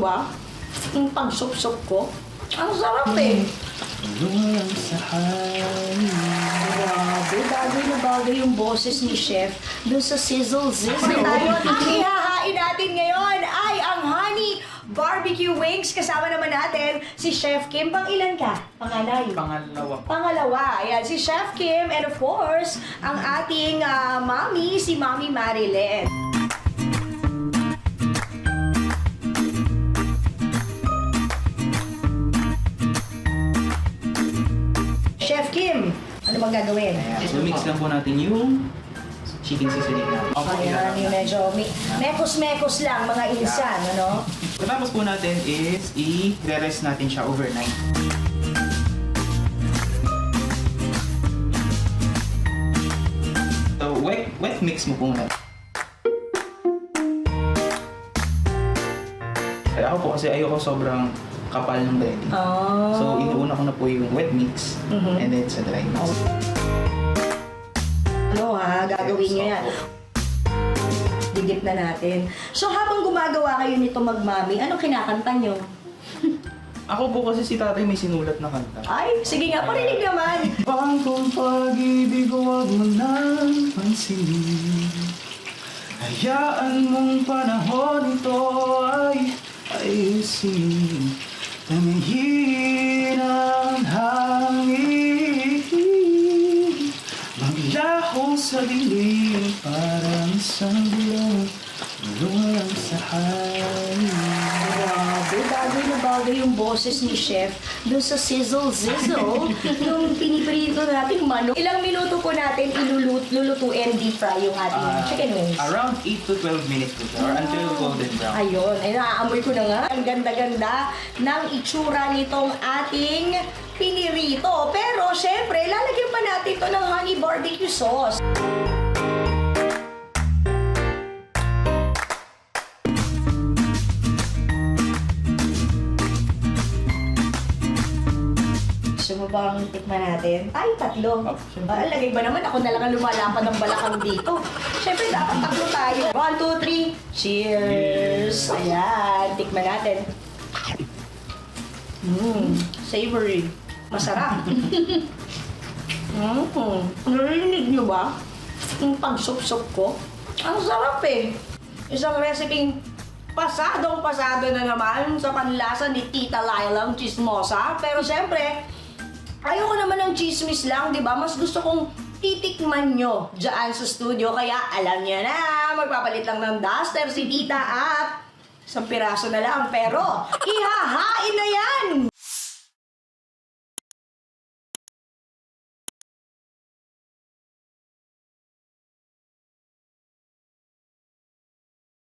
ba? Yung pag-sup-sup ko. Ang sarap eh. Walang sahay. Grabe, bagay na bagay yung boses ni Chef doon sa sizzle-zizzle. Ang ihahain natin ngayon ay ang honey barbecue wings. Kasama naman natin si Chef Kim. Pang-ilan ka? Panganay? Pangalawa. Pangalawa. Ayan, si Chef Kim and of course, ang ating mami, si Mami Marilyn. Chef Kim, ano bang gagawin? So mix lang po natin yung chicken seasoning natin. Ayan, yung medyo mekos-mekos lang, mga insan, ano? Tapos po natin is i-rest natin siya overnight. So wet mix mo po muna. Kaya ako po kasi ayoko sobrang kapal ng breading. Oh. So inuuna ko na po yung wet mix and then sa dry mix. Ano ha, gagawin nyo yan. Didip na natin. So habang gumagawa kayo nito magmami, anong kinakanta nyo? Ako po kasi si tatay may sinulat na kanta. Ay, sige nga, parinig naman. Bangkong pag-ibig, huwag mo nang pansinin. Hayaan mong panahon ito ay ayusin. Tamihin ang hangin. Maglaho sa dilim, parang isang bulong, walang sahay. Grabe, bagay na bagay yung boses ni Chef doon sa sizzle-zizzle nung piniprito natin manok. Ilang minuto po natin lulutuin deep fry yung ating chicken wings? Around 8 to 12 minutes po siya, or until golden brown. Ayun, ay naaamoy ko na nga. Ang ganda-ganda ng itsura nitong ating pinirito. Pero syempre, lalagyan pa natin to ng honey barbecue sauce. Gusto mo bang tikman natin? Tayo tatlo. Lagay ba naman ako na lang ang lumalapad ng balakang dito? Siyempre, dapat tatlo tayo. 1, 2, 3. Cheers! Ayan, tikman natin. Savory. Masarap. Narinig niyo ba? Yung pag-sup-sup ko? Ang sarap eh. Isang reseping pasadong-pasado na naman sa panlasa ni Tita Lailang Chismosa. Pero siyempre, ayoko naman ng chismis lang, di ba? Mas gusto kong titikman nyo dyan sa studio. Kaya alam niya na, magpapalit lang ng duster si Tita at isang piraso na lang. Pero ihahain na yan